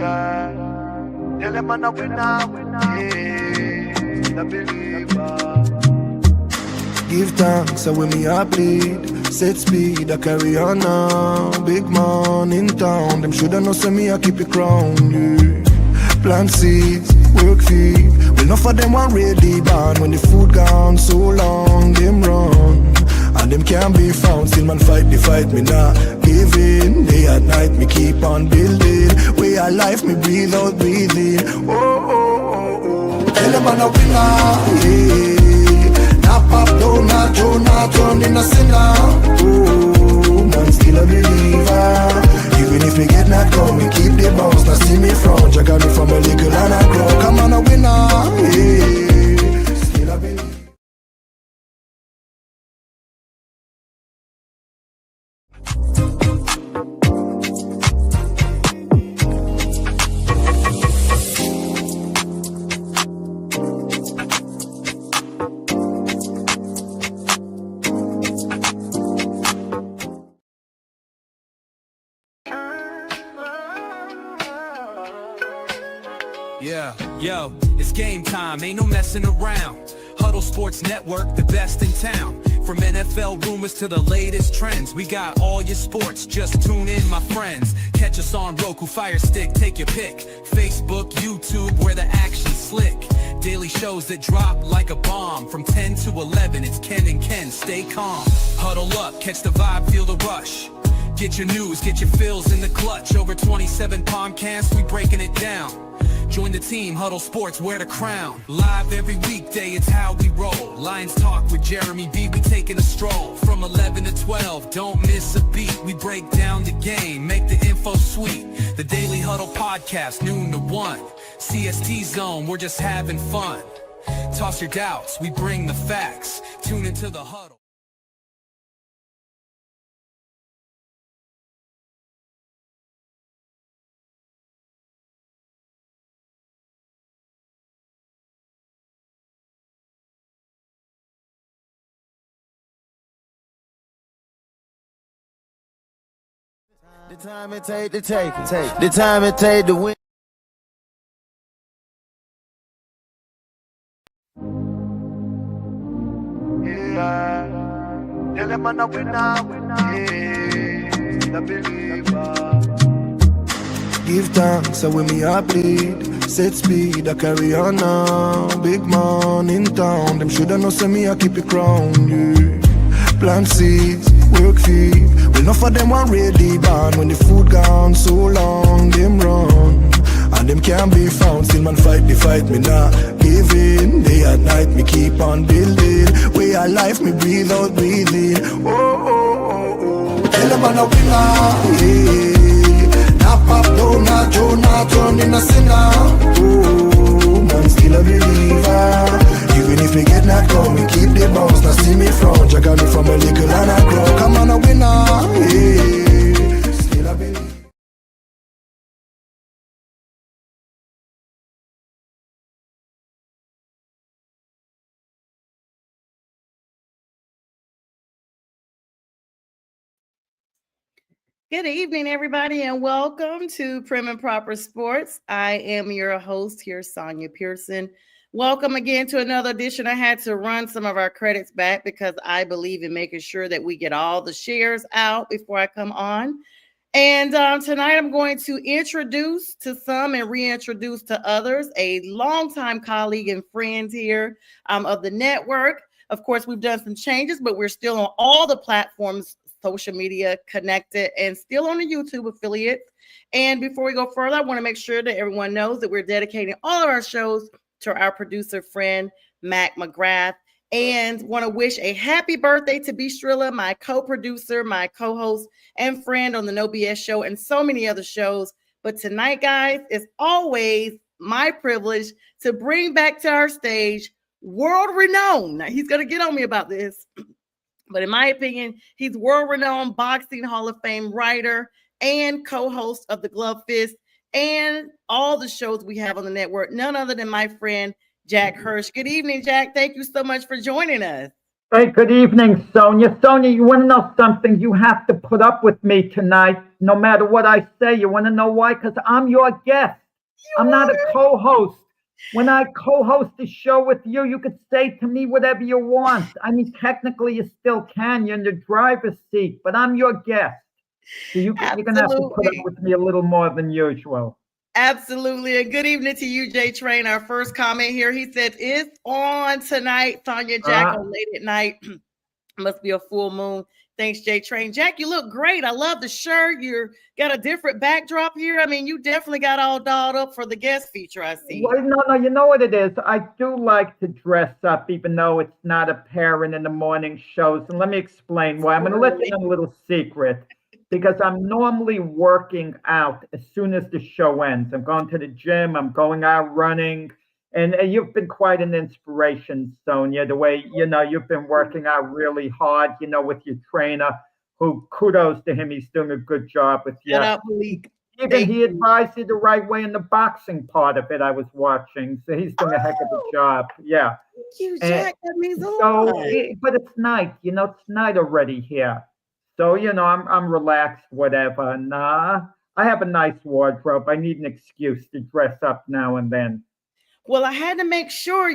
Yeah. Tell them I'm not winner. Yeah. The believer. Give thanks, so when me a bleed. Set speed, I carry on now. Big man in town, them shoulda know say me I keep it crown. Yeah. Plant seeds, work feed. Well, enough of them want ready born. When the food gone so long, them run. And them can't be found, still man fight the fight, me not give in. Day and night, me keep on building. Way of life, me breathe out, breathe in. Oh, oh, oh, oh. Tell them I'm a winner, yeah. Not pop down, not Joe, not turn in a sinner. Oh, man still a believer. Even if me get not come, me keep the bounce. Now see me front, you got me from a little and I grow. Come on a winner, yeah. Still a believer. Yeah, yo, it's game time, ain't no messing around. Huddle Sports Network, the best in town. From NFL rumors to the latest trends, we got all your sports, just tune in, my friends. Catch us on Roku, Fire Stick, take your pick. Facebook, YouTube, where the action's slick. Daily shows that drop like a bomb. From 10 to 11, it's Ken and Ken, stay calm. Huddle up, catch the vibe, feel the rush. Get your news, get your fills in the clutch. Over 27 podcasts, we breaking it down. Join the team, Huddle Sports, wear the crown. Live every weekday, it's how we roll. Lions Talk with Jeremy B, we taking a stroll. From 11 to 12, don't miss a beat. We break down the game, make the info sweet. The Daily Huddle Podcast, noon to 1. CST Zone, we're just having fun. Toss your doubts, we bring the facts. Tune into the Huddle. The time it take to take it. The time it take to win. Yeah. Tell them I'm not winner. Yeah. The believer. Give thanks, so when me a bleed. Set speed, I carry on now. Big man in town, them shoulda know say me I keep it crown. Yeah. Plant seeds, work feed. Well, enough of them want ready born. When the food gone so long, them run. And them can't be found, still man fight the fight, me not give in. Day and night, me keep on building. Way of life, me breathe out, breathe in. Oh, oh, oh, oh. Tell them I'm a winner, yeah. Not pop down, not Joe, not turn in a sinner. Oh, man still a believer. Even if me get not come, me keep the bounce. Now see me front, you got me from a little and I grow. Come on a winner, yeah. Still a believer. Good evening, everybody, and welcome to Prim and Proper Sports. I am your host here, Sonia Pearson. Welcome again to another edition. I had to run some of our credits back because I believe in making sure that we get all the shares out before I come on. And tonight I'm going to introduce to some and reintroduce to others a longtime colleague and friend here of the network. Of course, we've done some changes, but we're still on all the platforms, social media connected, and still on the YouTube affiliate. And before we go further, I want to make sure that everyone knows that we're dedicating all of our shows to our producer friend, Mac McGrath, and want to wish a happy birthday to Bistrilla, my co-producer, my co-host, and friend on the No BS show and so many other shows. But tonight, guys, it's always my privilege to bring back to our stage world renowned. Now, he's going to get on me about this. But in my opinion, he's world-renowned boxing Hall of Fame writer and co-host of the Glove Fist and all the shows we have on the network. None other than my friend, Jack Hirsch. Good evening, Jack. Thank you so much for joining us. Hey, good evening, Sonia. Sonia, you want to know something? You have to put up with me tonight, no matter what I say. You want to know why? Because I'm your guest. I'm not a co-host. When I co-host the show with you, you could say to me whatever you want. I mean, technically, you still can. You're in the driver's seat, but I'm your guest. So you're going to have to put up Absolutely. with me a little more than usual. Absolutely. And good evening to you, Jay Train. Our first comment here. He said, it's on tonight. Tanya Jack on late at night. Must be a full moon. Thanks, Jay Train. Jack, you look great. I love the shirt. You got a different backdrop here. I mean, you definitely got all dolled up for the guest feature, I see. Well, no, you know what it is? I do like to dress up, even though it's not apparent in the morning shows. And let me explain why. I'm going to let you know a little secret because I'm normally working out as soon as the show ends. I'm going to the gym, I'm going out running. And you've been quite an inspiration, Sonia, the way, you've been working out really hard, with your trainer, who kudos to him. He's doing a good job with you. Shout out, Malik. Even he advised you the right way in the boxing part of it I was watching. So he's doing a heck of a job. Yeah. Thank you, Jack. That means a lot. But it's night, it's night already here. So, I'm relaxed, whatever. And I have a nice wardrobe. I need an excuse to dress up now and then. Well, I had to make sure,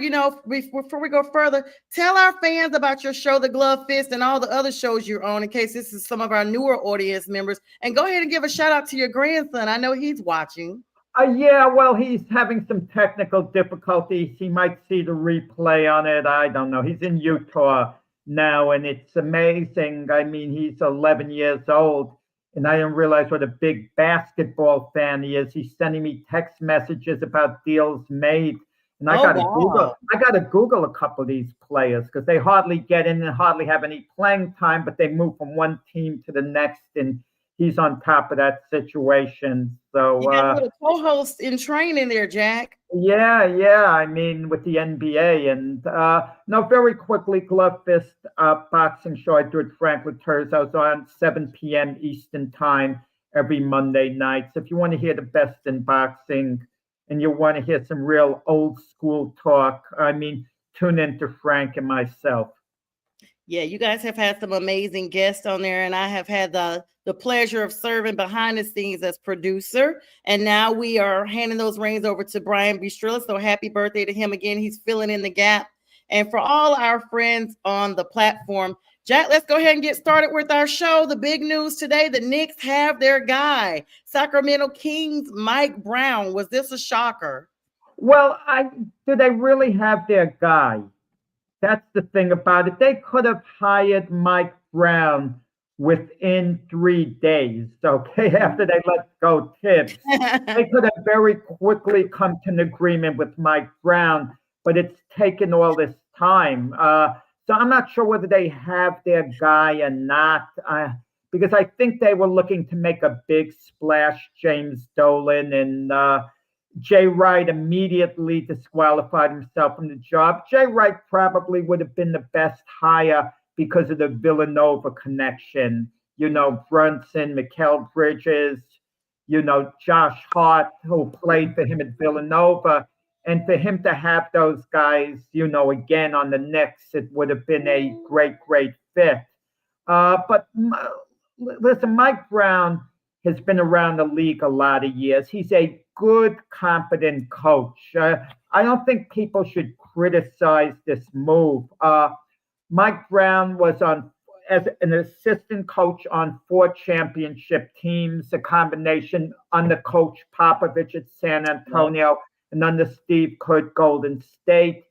before we go further, tell our fans about your show, The Glove Fist, and all the other shows you're on, in case this is some of our newer audience members. And go ahead and give a shout out to your grandson. I know he's watching. Yeah, well, he's having some technical difficulties. He might see the replay on it. I don't know. He's in Utah now, and it's amazing. I mean, he's 11 years old, and I didn't realize what a big basketball fan he is. He's sending me text messages about deals made. And I gotta Google a couple of these players because they hardly get in and hardly have any playing time, but they move from one team to the next, and he's on top of that situation. So you got to put a co-host in training there, Jack. Yeah. I mean, with the NBA and no, very quickly, Glove Fist boxing show I do at Frank Latour's. I was on 7 p.m. Eastern time every Monday night. So if you want to hear the best in boxing and you want to hear some real old school talk, I mean, tune in to Frank and myself. Yeah, you guys have had some amazing guests on there, and I have had the pleasure of serving behind the scenes as producer. And now we are handing those reins over to Brian Bistrilla. So happy birthday to him again. He's filling in the gap. And for all our friends on the platform, Jack, let's go ahead and get started with our show. The big news today, the Knicks have their guy, Sacramento Kings, Mike Brown. Was this a shocker? Well, do they really have their guy? That's the thing about it. They could have hired Mike Brown within 3 days, okay, after they let go Tibbs. They could have very quickly come to an agreement with Mike Brown, but it's taken all this time. So I'm not sure whether they have their guy or not, because I think they were looking to make a big splash, James Dolan, and Jay Wright immediately disqualified himself from the job. Jay Wright probably would have been the best hire because of the Villanova connection. Brunson, Mikal Bridges, Josh Hart, who played for him at Villanova. And for him to have those guys, again on the Knicks, it would have been a great, great fit. But listen, Mike Brown has been around the league a lot of years. He's a good, competent coach. I don't think people should criticize this move. Mike Brown was as an assistant coach on 4 championship teams, a combination under Coach Popovich at San Antonio and under Steve Kerr, Golden State.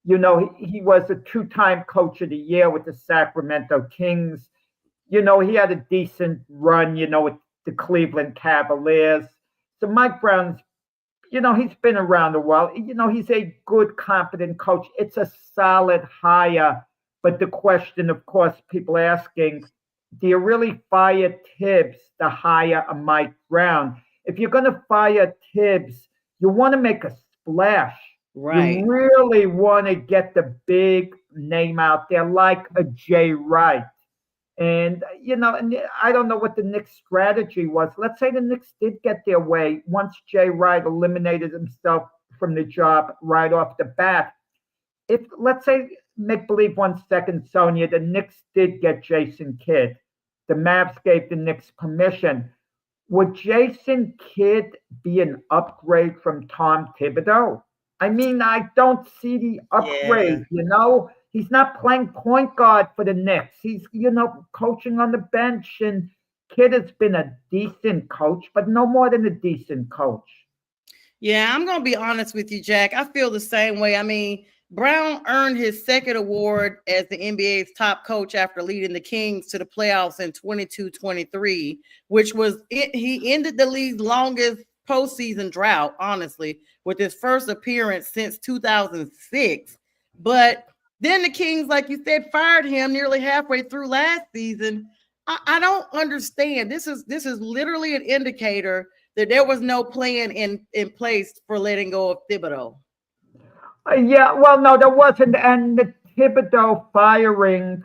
He was a 2-time coach of the year with the Sacramento Kings. He had a decent run, with the Cleveland Cavaliers. So Mike Brown's, he's been around a while. He's a good, competent coach. It's a solid hire. But the question, of course, people asking, do you really fire Tibbs to hire a Mike Brown? If you're going to fire Tibbs, you want to make a splash. Right. You really want to get the big name out there like a Jay Wright. And, and I don't know what the Knicks' strategy was. Let's say the Knicks did get their way once Jay Wright eliminated himself from the job right off the bat. If, let's say, make believe 1 second, Sonia. The Knicks did get Jason Kidd. The Mavs gave the Knicks permission. Would Jason Kidd be an upgrade from Tom Thibodeau? I mean, I don't see the Yeah. upgrade, you know? He's not playing point guard for the Knicks. He's, coaching on the bench. And Kidd has been a decent coach, but no more than a decent coach. Yeah, I'm going to be honest with you, Jack. I feel the same way. I mean, Brown earned his second award as the NBA's top coach after leading the Kings to the playoffs in 22-23, which was it. He ended the league's longest postseason drought, honestly, with his first appearance since 2006. But then the Kings, like you said, fired him nearly halfway through last season. I don't understand. This is literally an indicator that there was no plan in place for letting go of Thibodeau. Yeah, well, no, there wasn't. And the Thibodeau firing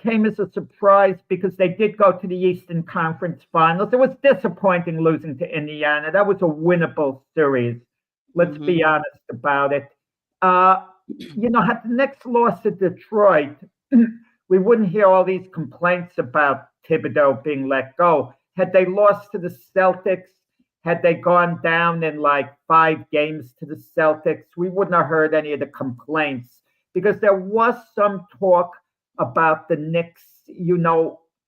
came as a surprise because they did go to the Eastern Conference Finals. It was disappointing losing to Indiana. That was a winnable series. Let's be honest about it. Had the Knicks lost to Detroit, we wouldn't hear all these complaints about Thibodeau being let go. Had they lost to the Celtics, had they gone down in like 5 games to the Celtics, we wouldn't have heard any of the complaints because there was some talk about the Knicks,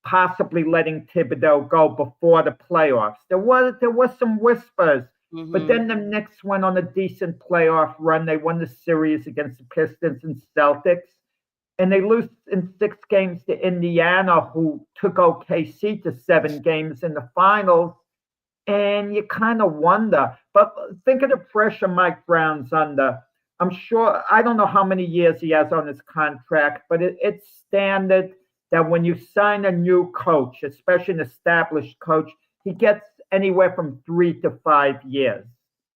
possibly letting Thibodeau go before the playoffs. There was some whispers, but then the Knicks went on a decent playoff run. They won the series against the Pistons and Celtics, and they lose in 6 games to Indiana, who took OKC to 7 games in the finals. And you kind of wonder, but think of the pressure Mike Brown's under. I'm sure, I don't know how many years he has on his contract, but it's standard that when you sign a new coach, especially an established coach, he gets anywhere from 3 to 5 years.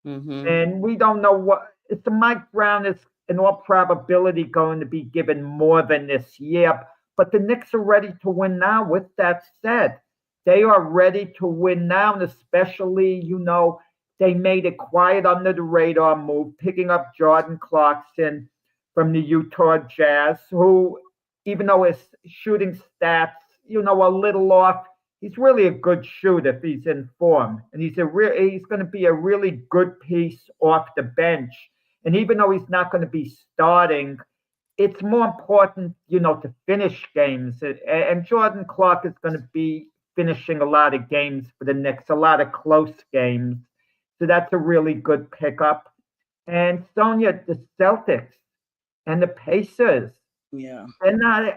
And we don't know what, so Mike Brown is in all probability going to be given more than this year, but the Knicks are ready to win now. With that said, they are ready to win now, and especially, they made a quiet under the radar move, picking up Jordan Clarkson from the Utah Jazz, who, even though his shooting stats, a little off, he's really a good shooter if he's in form. And he's going to be a really good piece off the bench. And even though he's not going to be starting, it's more important, to finish games. And Jordan Clark is going to be finishing a lot of games for the Knicks, a lot of close games. So that's a really good pickup. And Sonia, the Celtics and the Pacers, they're not,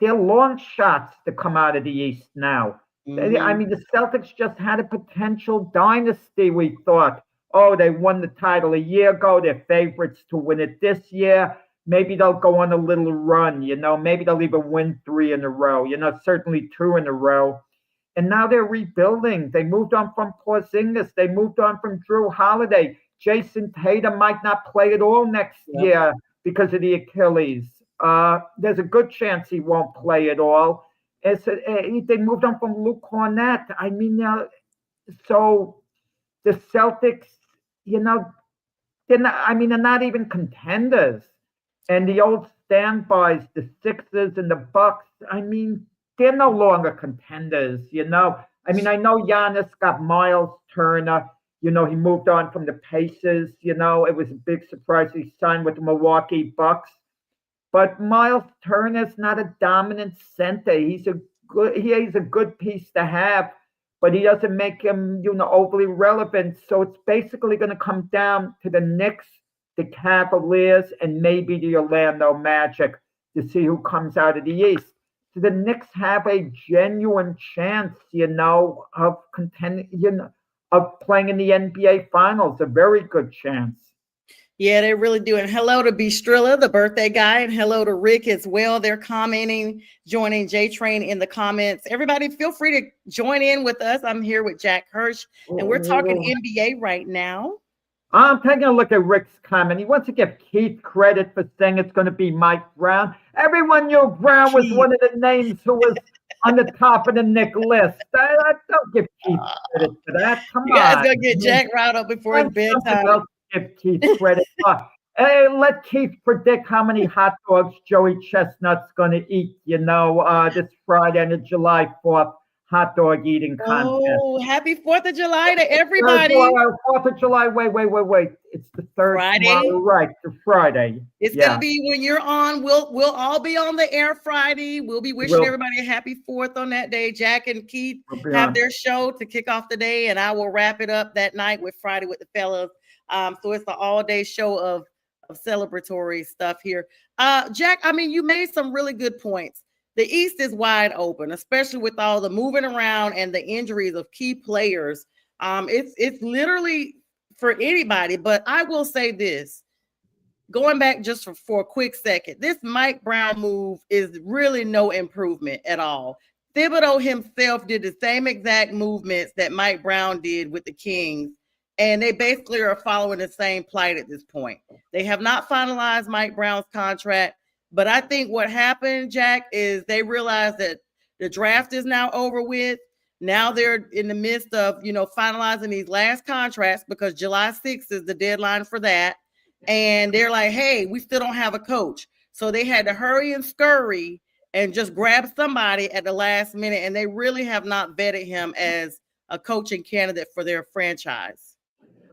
they're long shots to come out of the East now. The Celtics just had a potential dynasty, we thought. Oh, they won the title a year ago. They're favorites to win it this year. Maybe they'll go on a little run, maybe they'll even win 3 in a row, certainly 2 in a row. And now they're rebuilding. They moved on from Porzingis. They moved on from Drew Holiday. Jason Tatum might not play at all next year because of the Achilles. There's a good chance he won't play at all. They moved on from Luke Cornett. So the Celtics, they're not even contenders. And the old standbys, the Sixers and the Bucks, they're no longer contenders, I know Giannis got Miles Turner. He moved on from the Pacers. It was a big surprise he signed with the Milwaukee Bucks. But Miles Turner's not a dominant center. He's a good piece to have, but he doesn't make him, overly relevant. So it's basically going to come down to the Knicks, the Cavaliers, and maybe the Orlando Magic to see who comes out of the East. So the Knicks have a genuine chance, of contending, of playing in the NBA Finals, a very good chance. Yeah, they really do. And hello to Bistrilla, the birthday guy, and hello to Rick as well. They're commenting, joining J-Train in the comments. Everybody, feel free to join in with us. I'm here with Jack Hirsch, and we're talking NBA right now. I'm taking a look at Rick's comment. He wants to give Keith credit for saying it's going to be Mike Brown. Everyone knew Brown was one of the names who was on the top of the Knick list. Don't give Keith credit for that. Come on. You guys going to get Jack riled up before his bedtime. Give Keith credit. Hey, let Keith predict how many hot dogs Joey Chestnut's going to eat, this Friday on the July 4th hot dog eating contest. Oh, happy 4th of July to July, everybody. 4th of July. Wait. It's the third Friday. tomorrow, right? The Friday. It's gonna be when you're on. We'll all be on the air Friday. We'll be wishing everybody a happy 4th on that day. Jack and Keith have their show to kick off the day, and I will wrap it up that night with Friday with the fellas. So it's the all-day show of celebratory stuff here. Jack, I mean, you made some really good points. The East is wide open, especially with all the moving around and the injuries of key players. It's literally for anybody, but I will say this, going back just for a quick second, this Mike Brown move is really no improvement at all. Thibodeau himself did the same exact movements that Mike Brown did with the Kings, and they basically are following the same plight at this point. They have not finalized Mike Brown's contract, but I think what happened, Jack, is they realized that the draft is now over with. Now they're in the midst of, finalizing these last contracts because July 6th is the deadline for that. And they're like, hey, we still don't have a coach. So they had to hurry and scurry and just grab somebody at the last minute. And they really have not vetted him as a coaching candidate for their franchise.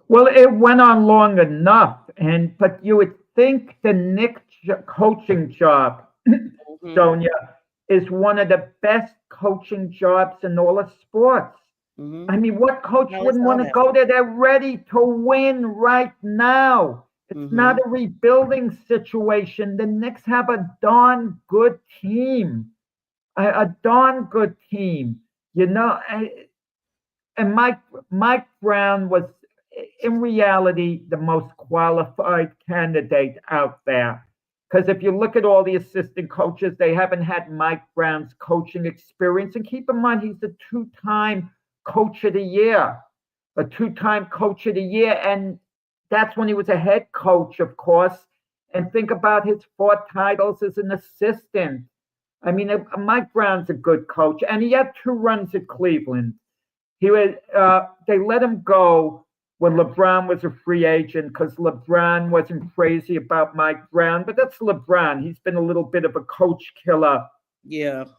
Well, it went on long enough. But you would think the Knicks coaching job, Sonia, is one of the best coaching jobs in all of sports. I mean, what coach wouldn't want to go there? They're ready to win right now. It's not a rebuilding situation. The Knicks have a darn good team, a darn good team, And Mike Brown was, in reality, the most qualified candidate out there. Because if you look at all the assistant coaches, they haven't had Mike Brown's coaching experience. And keep in mind, he's a two-time coach of the year, And that's when he was a head coach, of course. And think about his 4 titles as an assistant. I mean, Mike Brown's a good coach. And he had 2 runs at Cleveland. They let him go when LeBron was a free agent because LeBron wasn't crazy about Mike Brown. But that's LeBron. He's been a little bit of a coach killer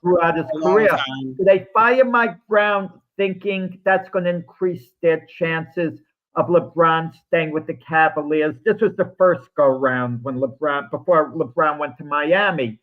throughout his career. So they fire Mike Brown thinking that's going to increase their chances of LeBron staying with the Cavaliers. This was the first go-round before LeBron went to Miami.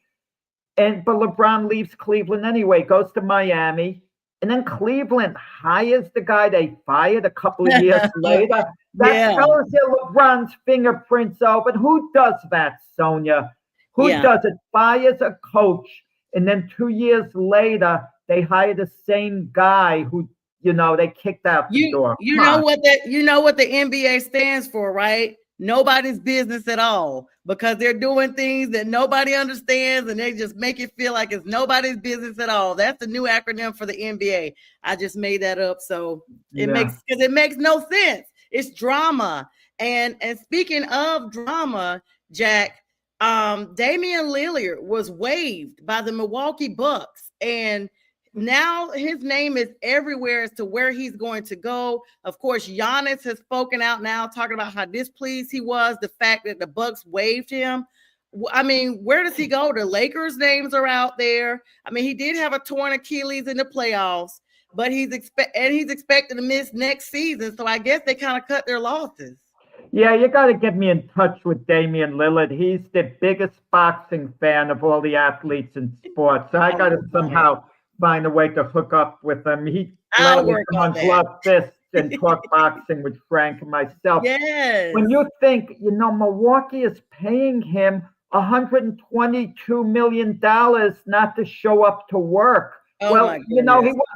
But LeBron leaves Cleveland anyway, goes to Miami. And then Cleveland hires the guy they fired a couple of years later. That tells you LeBron's fingerprints over. But who does that, Sonia? Who does it? Fires a coach, and then 2 years later, they hire the same guy who, they kicked out the door. You know what the NBA stands for, right? Nobody's business at all, because they're doing things that nobody understands and they just make it feel like it's nobody's business at all. That's the new acronym for the NBA. I just made that up. So it makes no sense. It's drama. And speaking of drama, Jack, Damian Lillard was waived by the Milwaukee Bucks, and now his name is everywhere as to where he's going to go. Of course, Giannis has spoken out now, talking about how displeased he was, the fact that the Bucks waived him. I mean, where does he go? The Lakers' names are out there. I mean, he did have a torn Achilles in the playoffs, but he's expected to miss next season. So I guess they kind of cut their losses. Yeah, you got to get me in touch with Damian Lillard. He's the biggest boxing fan of all the athletes in sports. So I got to somehow find a way to hook up with him. He work on glove fists and talk boxing with Frank and myself. Yes. When you think, Milwaukee is paying him $122 million not to show up to work. He wasn't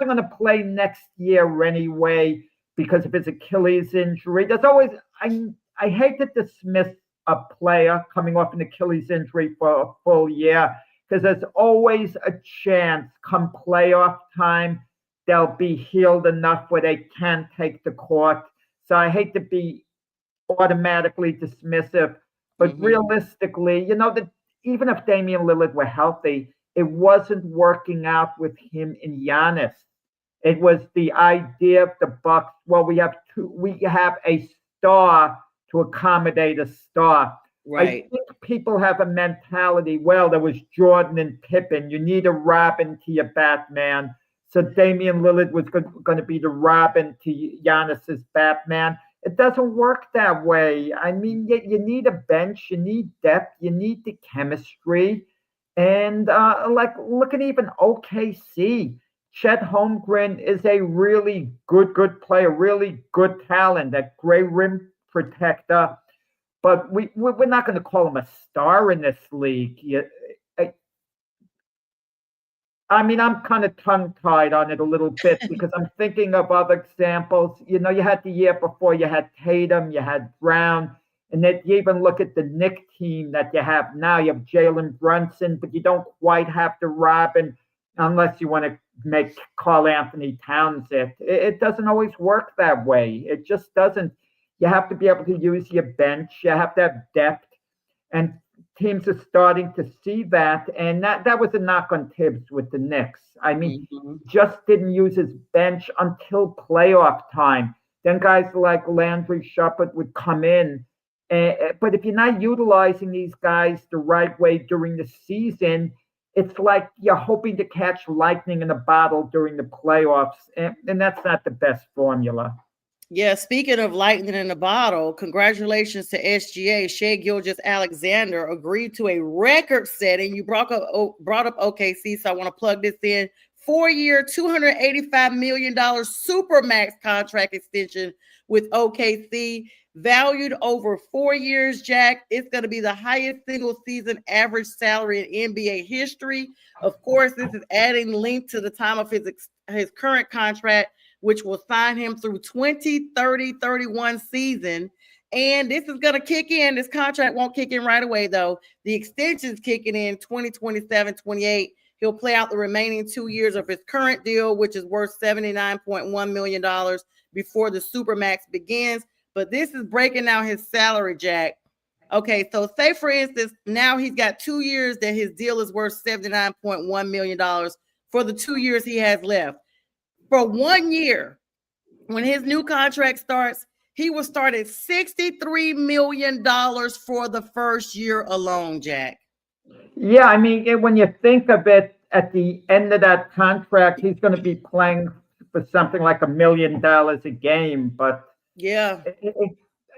going to play next year anyway because of his Achilles injury. There's always, I hate to dismiss a player coming off an Achilles injury for a full year, because there's always a chance come playoff time, they'll be healed enough where they can take the court. So I hate to be automatically dismissive, but realistically, that even if Damian Lillard were healthy, it wasn't working out with him and Giannis. It was the idea of the Bucks. Well, we have a star to accommodate a star. I Right. think people have a mentality, well, there was Jordan and Pippen. You need a Robin to your Batman. So Damian Lillard was going to be the Robin to Giannis's Batman. It doesn't work that way. I mean, you need a bench, you need depth, you need the chemistry. And like, look at even OKC. Chet Holmgren is a really good player, really good talent, a great rim protector, but we're not going to call him a star in this league. I, I mean, I'm kind of tongue tied on it a little bit because I'm thinking of other examples. You know, you had the year before, you had Tatum, you had Brown, and then you even look at the Knicks team that you have now. You have Jalen Brunson, but you don't quite have the Robin unless you want to make Carl Anthony Towns it. It doesn't always work that way. It just doesn't. You have to be able to use your bench. You have to have depth, and teams are starting to see that. And that was a knock on Tibbs with the Knicks. I mean, just didn't use his bench until playoff time. Then guys like Landry Shepard would come in. But if you're not utilizing these guys the right way during the season, it's like you're hoping to catch lightning in a bottle during the playoffs. And that's not the best formula. Yeah, speaking of lightning in a bottle, congratulations to SGA. Shea Gilgeous-Alexander agreed to a record-setting. You brought up OKC, so I want to plug this in. 4-year, $285 million supermax contract extension with OKC, valued over 4 years, Jack. It's going to be the highest single-season average salary in NBA history. Of course, this is adding length to the time of his current contract, which will sign him through 2030-31 season. And this is going to kick in. This contract won't kick in right away, though. The extension's kicking in 2027-28. He'll play out the remaining 2 years of his current deal, which is worth $79.1 million before the Supermax begins. But this is breaking down his salary, Jack. Okay, so say, for instance, now he's got 2 years that his deal is worth $79.1 million for the 2 years he has left. For 1 year, when his new contract starts, he will start at $63 million for the first year alone, Jack. Yeah, I mean, when you think of it, at the end of that contract, he's going to be playing for something like $1 million a game. But yeah,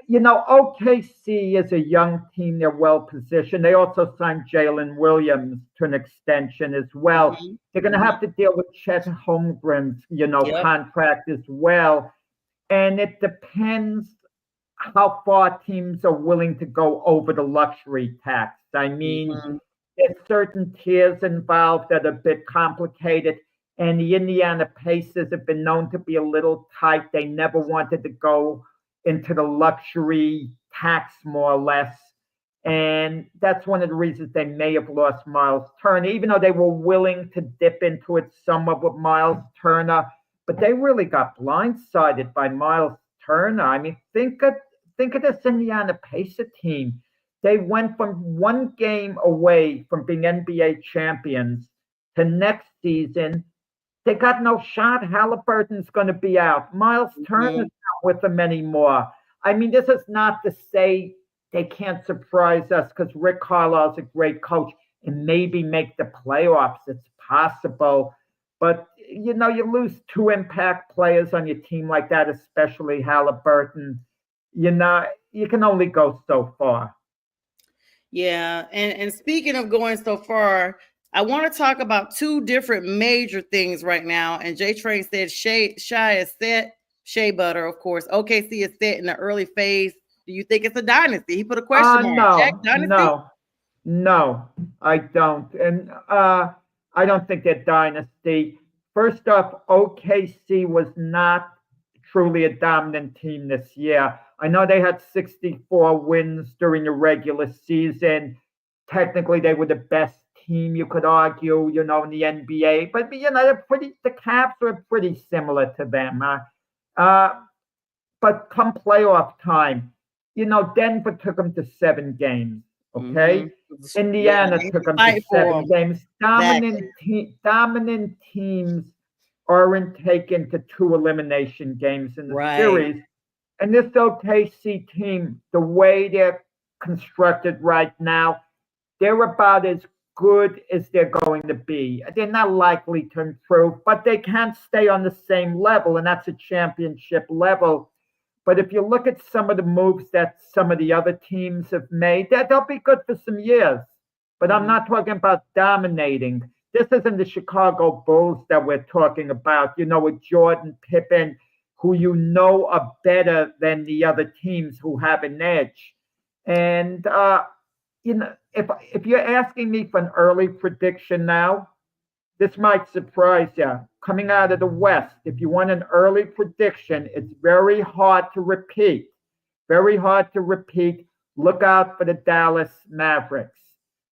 OKC is a young team. They're well positioned. They also signed Jalen Williams to an extension as well. They're going to have to deal with Chet Holmgren's, contract as well. And it depends how far teams are willing to go over the luxury tax. I mean, there's certain tiers involved that are a bit complicated. And the Indiana Pacers have been known to be a little tight. They never wanted to go into the luxury tax, more or less. And that's one of the reasons they may have lost Miles Turner, even though they were willing to dip into it somewhat with Miles Turner. But they really got blindsided by Miles Turner. I mean, think of this Indiana Pacer team. They went from 1 game away from being NBA champions to next season. They got no shot. Halliburton's going to be out. Miles Turner's not with them anymore. I mean, this is not to say they can't surprise us because Rick Carlisle's a great coach and maybe make the playoffs. It's possible. But, you lose 2 impact players on your team like that, especially Halliburton. You can only go so far. Yeah. And speaking of going so far, I want to talk about 2 different major things right now. And J Train said Shy is set. Shea Butter, of course. OKC is set in the early phase. Do you think it's a dynasty? He put a question mark. Jack, dynasty? No, I don't. And I don't think they're dynasty. First off, OKC was not truly a dominant team this year. I know they had 64 wins during the regular season. Technically, they were the best team, you could argue, in the NBA. But, the Cavs were pretty similar to them. But come playoff time, Denver took them to 7 games. Okay, Indiana took them to 7 games. Dominant teams aren't taken to 2 elimination games in the series. And this OKC team, the way they're constructed right now, they're about as good as they're going to be. They're not likely to improve, but they can stay on the same level, and that's a championship level. But if you look at some of the moves that some of the other teams have made, that they'll be good for some years. But I'm not talking about dominating. This isn't the Chicago Bulls that we're talking about, with Jordan, Pippen, who are better than the other teams who have an edge. And if you're asking me for an early prediction now, this might surprise you. Coming out of the West, if you want an early prediction, it's very hard to repeat. Very hard to repeat. Look out for the Dallas Mavericks.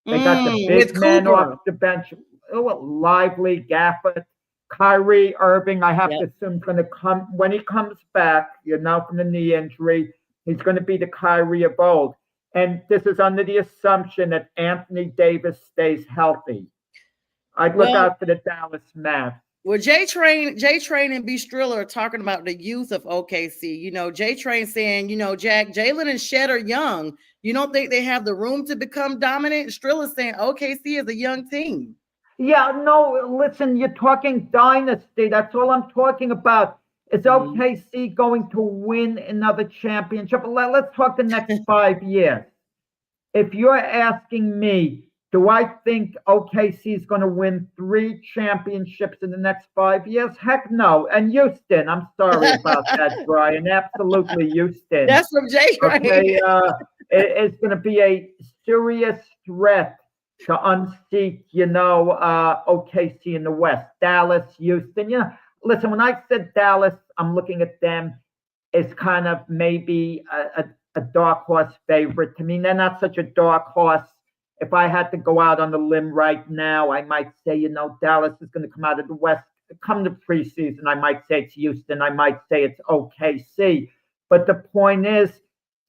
They got the big men off the bench. Lively, Gafford, Kyrie Irving. I have to assume is going to come when he comes back. From the knee injury, he's going to be the Kyrie of old. And this is under the assumption that Anthony Davis stays healthy. I'd look out for the Dallas Mavs. Well, J Train and B Striller are talking about the youth of OKC. J Train saying, Jack, Jalen and Shed are young. You don't think they have the room to become dominant? Striller saying OKC is a young team. Yeah, no, listen, you're talking dynasty. That's all I'm talking about. Is OKC going to win another championship? Let's talk the next 5 years. If you're asking me, do I think OKC is going to win 3 championships in the next 5 years? Heck no. And Houston, I'm sorry about that, Brian. Absolutely Houston. That's from Jay. Okay, it's going to be a serious threat to unseat, OKC in the West. Dallas, Houston. Listen, when I said Dallas, I'm looking at them as kind of maybe a dark horse favorite. To me, they're not such a dark horse. If I had to go out on the limb right now, I might say, Dallas is going to come out of the West. Come to preseason, I might say it's Houston. I might say it's OKC. But the point is,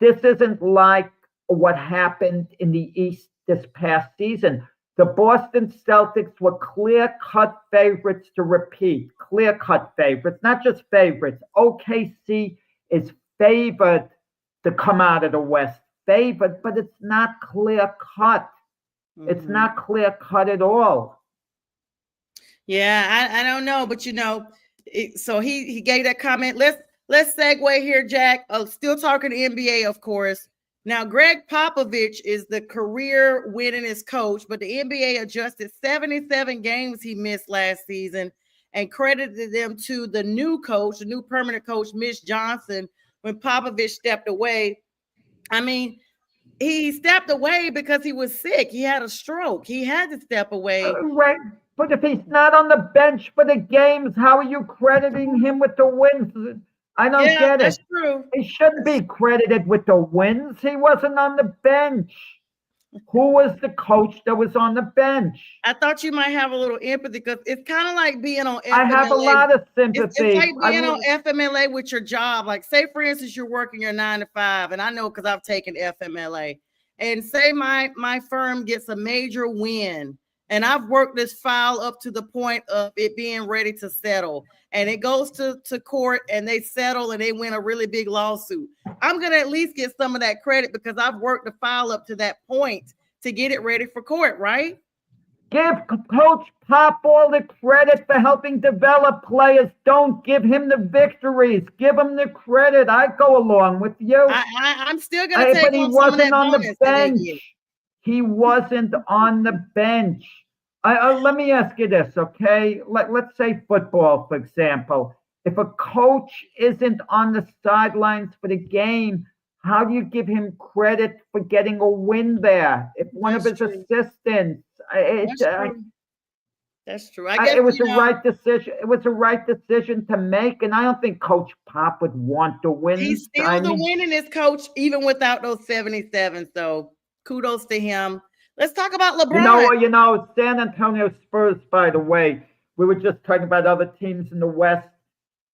this isn't like what happened in the East this past season. The Boston Celtics were clear-cut favorites to repeat. Clear-cut favorites, not just favorites. OKC is favored to come out of the West. Favored, but it's not clear-cut. It's not clear-cut at all. Yeah, I don't know, but so he gave that comment. Let's segue here, Jack. Still talking to NBA, of course. Now, Greg Popovich is the career winningest coach, but the NBA adjusted 77 games he missed last season and credited them to the new coach, the new permanent coach, Mitch Johnson, when Popovich stepped away. I mean, he stepped away because he was sick. He had a stroke. He had to step away. Right. But if he's not on the bench for the games, how are you crediting him with the wins? I don't get it. That's true. He shouldn't be credited with the wins. He wasn't on the bench. Who was the coach that was on the bench? I thought you might have a little empathy because it's kind of like being on FMLA. I have a lot of sympathy. It's like being on FMLA with your job. Like, say, for instance, you're working your 9 to 5, and I know because I've taken FMLA. And say my firm gets a major win, and I've worked this file up to the point of it being ready to settle. And it goes to court and they settle and they win a really big lawsuit. I'm going to at least get some of that credit because I've worked the file up to that point to get it ready for court, right? Give Coach Pop all the credit for helping develop players. Don't give him the victories. Give him the credit. I go along with you. I'm still going to take but he wasn't on the bench. He wasn't on the bench. Let me ask you this, okay? Let's say football, for example. If a coach isn't on the sidelines for the game, how do you give him credit for getting a win there? If one of his assistants, that's true. I guess it was the right decision. It was the right decision to make, and I don't think Coach Pop would want to win. He's still the winningest coach, even without those 77. So kudos to him. Let's talk about LeBron. San Antonio Spurs, by the way, we were just talking about other teams in the West.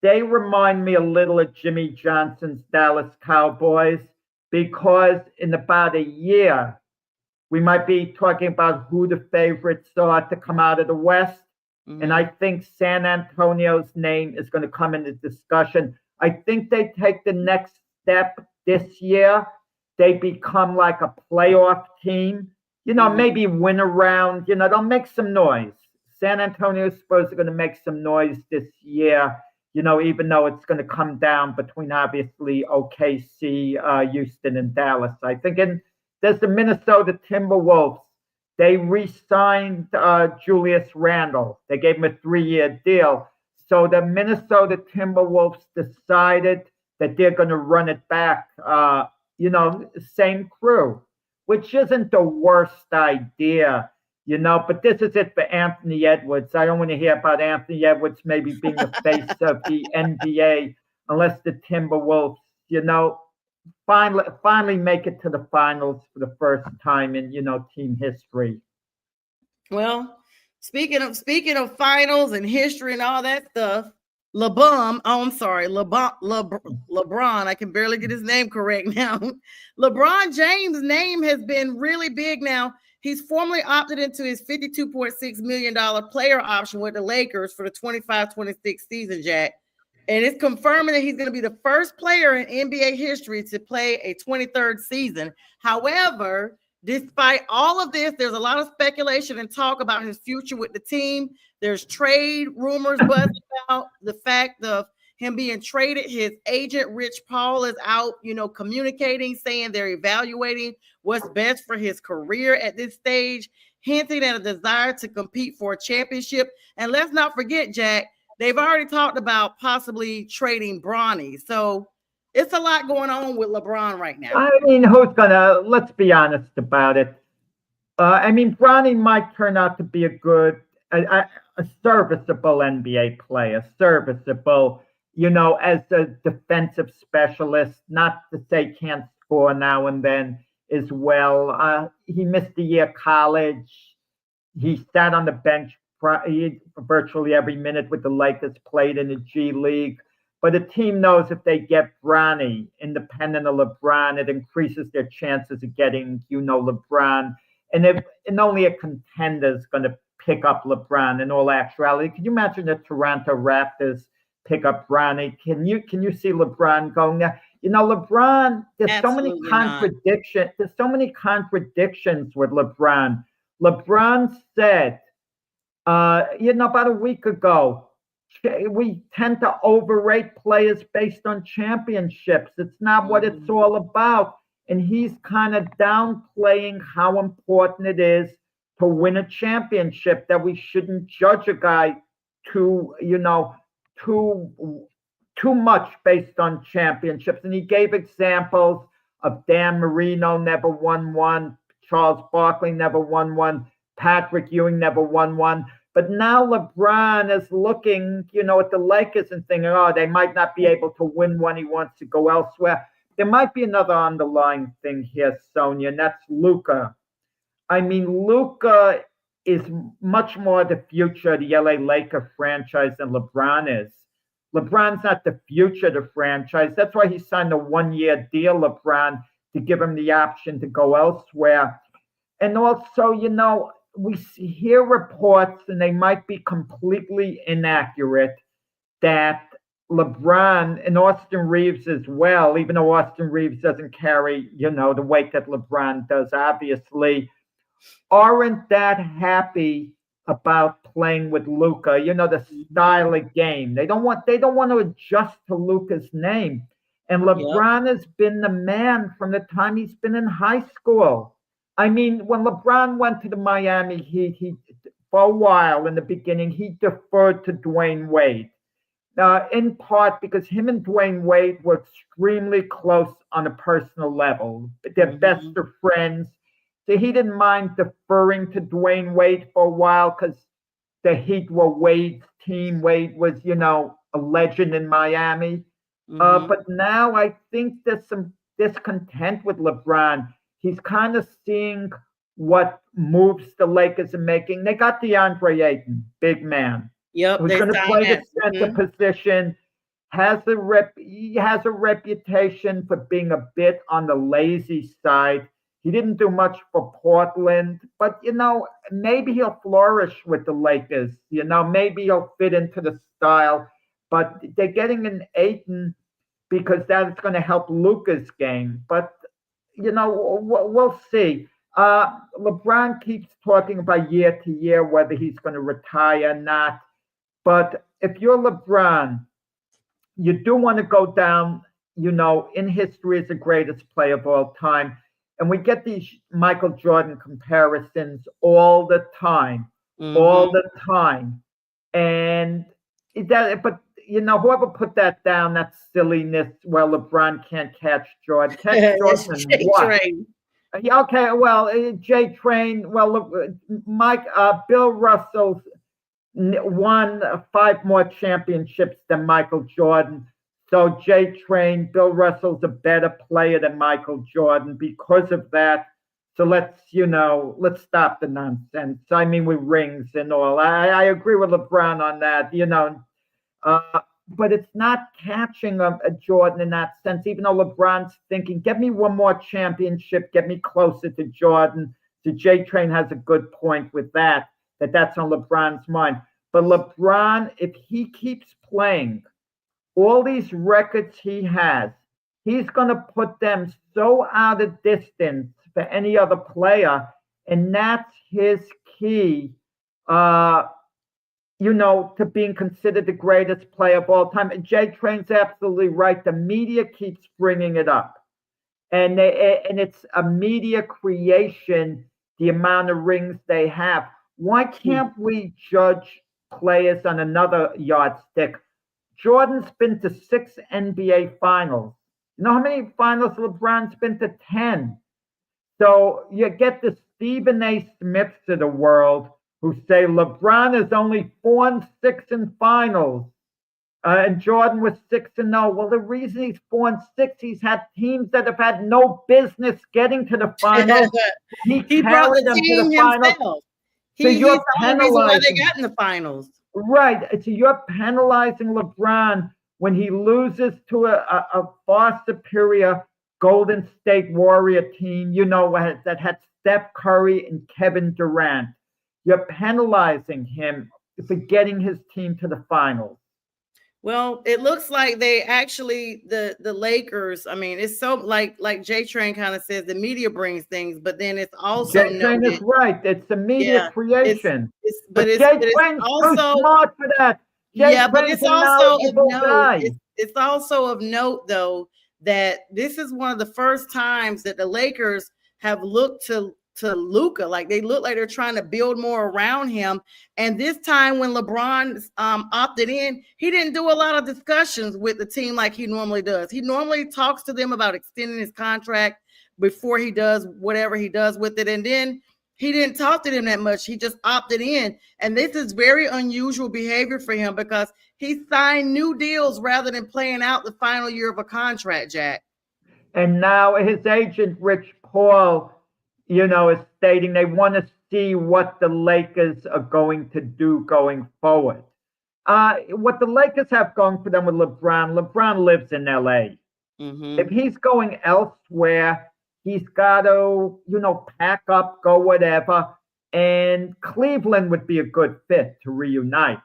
They remind me a little of Jimmy Johnson's Dallas Cowboys because in about a year, we might be talking about who the favorites are to come out of the West. And I think San Antonio's name is going to come into discussion. I think they take the next step this year. they become like a playoff team. Maybe win a round. They'll make some noise. San Antonio Spurs are going to make some noise this year. Even though it's going to come down between obviously OKC, Houston, and Dallas. I think. And there's the Minnesota Timberwolves. They re-signed Julius Randle. They gave him a 3-year deal. So the Minnesota Timberwolves decided that they're going to run it back. Same crew, which isn't the worst idea. But this is it for Anthony Edwards. I don't want to hear about Anthony Edwards maybe being the face of the NBA unless the Timberwolves, finally make it to the finals for the first time in, team history. Well, speaking of finals and history and all that stuff, LeBron, I can barely get his name correct now. LeBron James' name has been really big now. He's formally opted into his $52.6 million player option with the Lakers for the 25-26 season, Jack. And it's confirming that he's going to be the first player in NBA history to play a 23rd season. However, despite all of this, there's a lot of speculation and talk about his future with the team. There's trade rumors buzzing about the fact of him being traded. His agent, Rich Paul, is out, communicating, saying they're evaluating what's best for his career at this stage, hinting at a desire to compete for a championship. And let's not forget, Jack, they've already talked about possibly trading Bronny. So it's a lot going on with LeBron right now. I mean, let's be honest about it. Bronny might turn out to be a serviceable NBA player, serviceable, as a defensive specialist, not to say can't score now and then as well. He missed a year of college. He sat on the bench virtually every minute with the Lakers, played in the G League. But the team knows if they get Bronny, independent of LeBron, it increases their chances of getting, LeBron. And only a contender is going to pick up LeBron in all actuality. Can you imagine the Toronto Raptors pick up Bronny? Can you see LeBron going there? LeBron, there's Absolutely so many contradictions. There's so many contradictions with LeBron. LeBron said, about a week ago, we tend to overrate players based on championships. It's not what it's all about. And he's kind of downplaying how important it is to win a championship, that we shouldn't judge a guy too much based on championships. And he gave examples of Dan Marino never won one, Charles Barkley never won one, Patrick Ewing never won one. But now LeBron is looking, at the Lakers and thinking, they might not be able to win one. He wants to go elsewhere. There might be another underlying thing here, Sonia, and that's Luka. Luka is much more the future of the LA Laker franchise than LeBron is. LeBron's not the future of the franchise. That's why he signed a 1-year deal, LeBron, to give him the option to go elsewhere. And also, we hear reports, and they might be completely inaccurate, that LeBron and Austin Reeves as well, even though Austin Reeves doesn't carry, the weight that LeBron does, obviously, aren't that happy about playing with Luka, the style of game. They don't want to adjust to Luka's name. And LeBron has been the man from the time he's been in high school. When LeBron went to the Miami Heat, he for a while in the beginning, he deferred to Dwayne Wade. In part because him and Dwayne Wade were extremely close on a personal level. They're best of friends. So he didn't mind deferring to Dwayne Wade for a while because the Heat were Wade's team. Wade was, a legend in Miami. But now I think there's some discontent with LeBron. He's kind of seeing what moves the Lakers are making. They got DeAndre Ayton, big man. Yep, who's going to play the center position. He has a reputation for being a bit on the lazy side. He didn't do much for Portland, but maybe he'll flourish with the Lakers. Maybe he'll fit into the style. But they're getting an Ayton because that's going to help Luka's game. But we'll see. LeBron keeps talking about year to year whether he's going to retire or not. But if you're LeBron, you do want to go down, in history as the greatest player of all time. And we get these Michael Jordan comparisons all the time, all the time. And but whoever put that down, that silliness. Well, LeBron can't catch Jordan. Catch Jordan, what? Train. Okay, well, J Train. Well, look, Bill Russell won 5 more championships than Michael Jordan. So J Train, Bill Russell's a better player than Michael Jordan because of that. So let's stop the nonsense. I mean, with rings and all. I agree with LeBron on that, but it's not catching a Jordan in that sense, even though LeBron's thinking, get me one more championship, get me closer to Jordan. So J Train has a good point with that's on LeBron's mind. But LeBron, if he keeps playing all these records he has, he's going to put them so out of distance for any other player. And that's his key, to being considered the greatest player of all time. And J Train's absolutely right. The media keeps bringing it up. And it's a media creation, the amount of rings they have. Why can't we judge players on another yardstick? Jordan's been to 6 NBA finals. You know how many finals LeBron's been to? 10. So you get the Stephen A. Smiths of the world who say LeBron is only 4-6 in finals, and Jordan was 6-0. Well, the reason he's 4-6, he's had teams that have had no business getting to the finals. He brought the team himself. He's the only reason why they got in the finals. Right. So you're penalizing LeBron when he loses to a far superior Golden State Warrior team, that had Steph Curry and Kevin Durant. You're penalizing him for getting his team to the finals. Well, it looks like they actually, the Lakers, I mean, it's so like J Train kind of says, the media brings things, but then it's also J Train is right. It's a media creation. But J Train's also too smart for that. But it's also of note. It's also of note, though, that this is one of the first times that the Lakers have looked to Luka, like they look like they're trying to build more around him. And this time when LeBron opted in, he didn't do a lot of discussions with the team like he normally does. He normally talks to them about extending his contract before he does whatever he does with it. And then he didn't talk to them that much. He just opted in. And this is very unusual behavior for him because he signed new deals rather than playing out the final year of a contract, Jack. And now his agent, Rich Paul, is stating they want to see what the Lakers are going to do going forward. What the Lakers have going for them with LeBron lives in LA. Mm-hmm. If he's going elsewhere, he's got to, pack up, go whatever. And Cleveland would be a good fit to reunite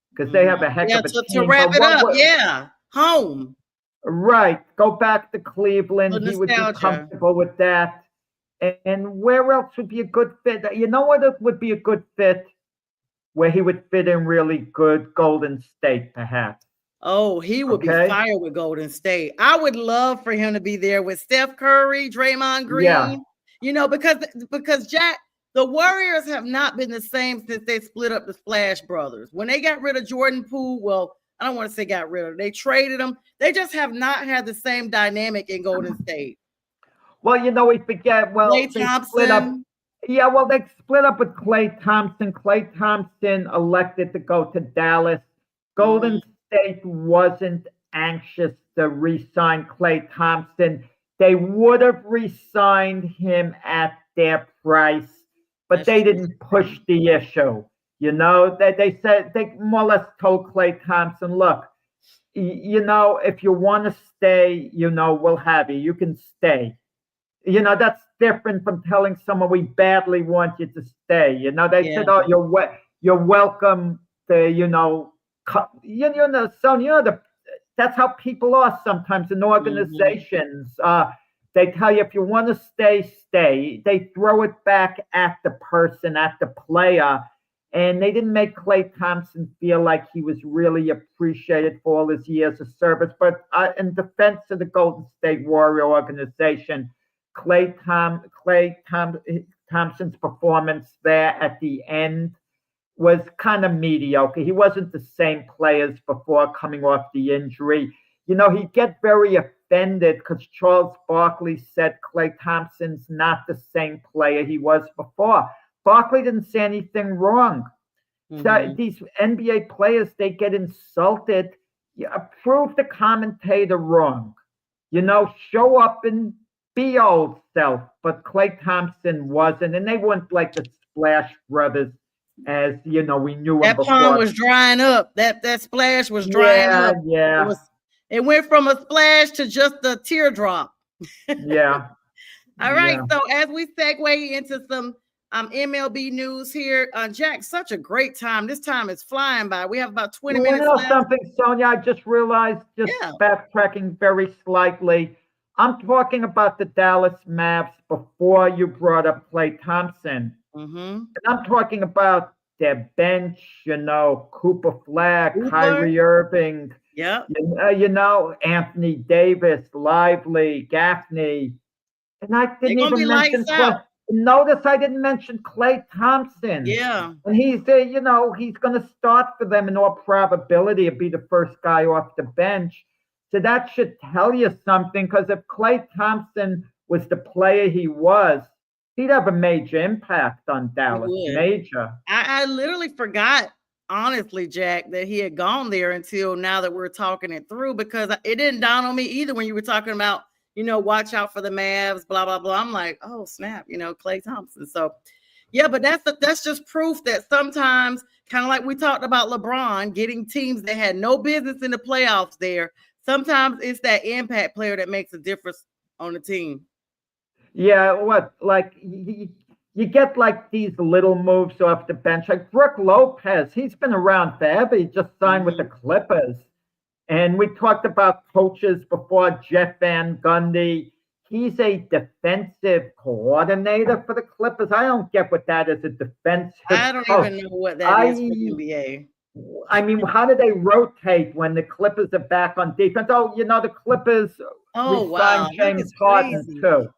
because they have a heck of a team. To wrap it up, home. Right. Go back to Cleveland. He would be comfortable with that. And where else would be a good fit? You know what would be a good fit? Where he would fit in really good? Golden State, perhaps. Oh, he would be fire with Golden State. I would love for him to be there with Steph Curry, Draymond Green. Yeah. Because Jack, the Warriors have not been the same since they split up the Splash Brothers. When they got rid of Jordan Poole, well, I don't want to say got rid of. They traded them. They just have not had the same dynamic in Golden State. Well, we forget. Well, Klay Thompson. Split up. Yeah, well, they split up with Klay Thompson. Klay Thompson elected to go to Dallas. Golden State wasn't anxious to re-sign Klay Thompson. They would have re-signed him at their price, but they didn't push the issue. They said, they more or less told Klay Thompson, look, if you want to stay, we'll have you. You can stay. That's different from telling someone we badly want you to stay. They said, oh, you're welcome to, that's how people are sometimes in organizations. they tell you if you want to stay, stay. They throw it back at the person, at the player. And they didn't make Klay Thompson feel like he was really appreciated for all his years of service. But in defense of the Golden State Warrior organization, Thompson's performance there at the end was kind of mediocre. He wasn't the same player as before coming off the injury. He'd get very offended because Charles Barkley said Klay Thompson's not the same player he was before. Barkley didn't say anything wrong. So these NBA players, they get insulted. Prove the commentator wrong. Show up and be old self. But Klay Thompson wasn't, and they weren't like the Splash Brothers, as we knew that them before. pond was drying up. That splash was drying up. Yeah. It went from a splash to just a teardrop. Yeah. All right. Yeah. So as we segue into some MLB news here, Jack, such a great time. This time is flying by. We have about 20 minutes left. Something, Sonia, I just realized, backtracking very slightly. I'm talking about the Dallas Mavs before you brought up Klay Thompson. And I'm talking about their bench, Cooper Flag, Kyrie Irving, Anthony Davis, Lively, Gaffney. And I didn't even mention Notice I didn't mention Klay Thompson. Yeah. And he's he's going to start for them in all probability and be the first guy off the bench. So that should tell you something, because if Klay Thompson was the player he was, he'd have a major impact on Dallas. Major. I literally forgot, honestly, Jack, that he had gone there until now that we're talking it through, because it didn't dawn on me either when you were talking about, watch out for the Mavs, blah, blah, blah. I'm like, oh, snap, Klay Thompson. So, yeah, but that's just proof that sometimes, kind of like we talked about LeBron getting teams that had no business in the playoffs there, sometimes it's that impact player that makes a difference on the team. Yeah, you get like these little moves off the bench. Like Brook Lopez, he's been around forever. He just signed with the Clippers. And we talked about coaches before, Jeff Van Gundy. He's a defensive coordinator for the Clippers. I don't get what that is, a defensive I don't even know what that is for the NBA. I mean, how do they rotate when the Clippers are back on defense? Oh, the Clippers signed James Harden too.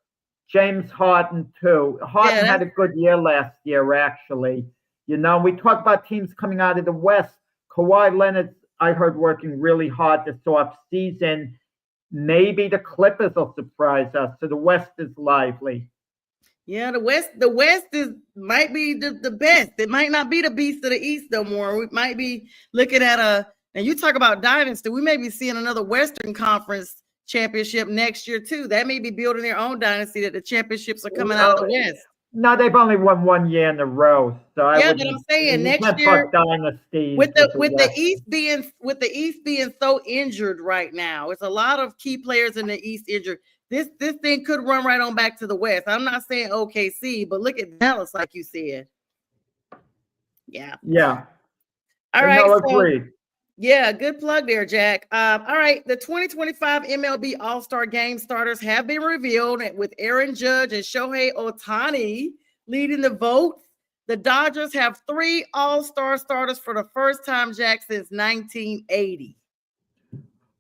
James Harden too. Harden had a good year last year, actually. We talk about teams coming out of the West. Kawhi Leonard, I heard, working really hard this off season. Maybe the Clippers will surprise us. So the West is lively. Yeah, the West might be the best. It might not be the beast of the East no more. We might be looking at and you talk about dynasty, we may be seeing another Western Conference championship next year too. That may be building their own dynasty, that the championships are coming out of the West. No, they've only won 1 year in a row. So but I'm saying next year, dynasty with the East being so injured right now, it's a lot of key players in the East injured. This thing could run right on back to the West. I'm not saying OKC, but look at Dallas, like you said. Yeah. Yeah. All right. No, agreed. Yeah, good plug there, Jack. All right, the 2025 MLB All-Star Game starters have been revealed, with Aaron Judge and Shohei Ohtani leading the votes. The Dodgers have 3 All-Star starters for the first time, Jack, since 1980.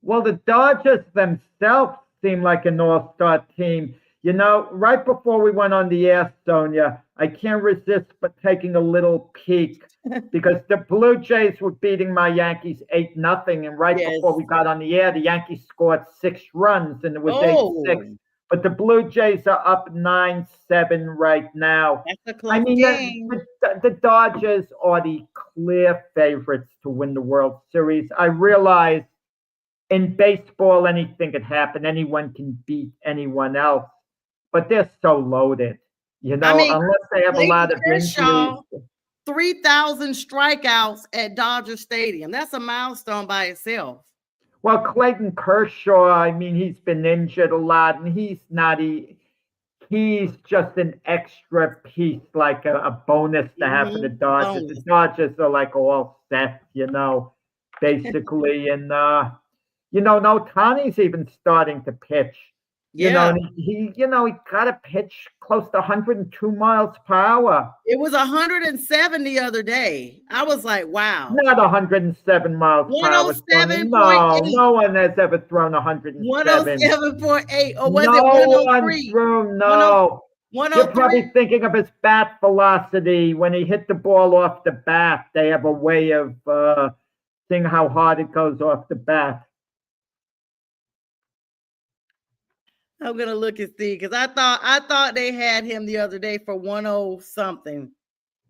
Well, the Dodgers themselves seem like an all-star team. Right before we went on the air, Sonia, I can't resist but taking a little peek because the Blue Jays were beating my Yankees 8-0. And right before we got on the air, the Yankees scored 6 runs and it was 8-6. But the Blue Jays are up 9-7 right now. That's a close game. The Dodgers are the clear favorites to win the World Series. I realize in baseball, anything can happen. Anyone can beat anyone else. But they're so loaded, unless they have a lot of injuries. 3,000 strikeouts at Dodger Stadium. That's a milestone by itself. Well, Clayton Kershaw, he's been injured a lot, and he's just an extra piece, like a bonus to have for the Dodgers. The Dodgers are like all set, basically. And, Ohtani's even starting to pitch. Yeah. And he got a pitch close to 102 miles per hour. It was 107 the other day. I was like, wow. Not 107 miles per hour, Sonia. 107.8. No one has ever thrown 107. 107.8. Or was No it one 103? threw, no. You're 103. probably thinking of his bat velocity when he hit the ball off the bat. They have a way of seeing how hard it goes off the bat. I'm gonna look and see because I thought they had him the other day for 10 something.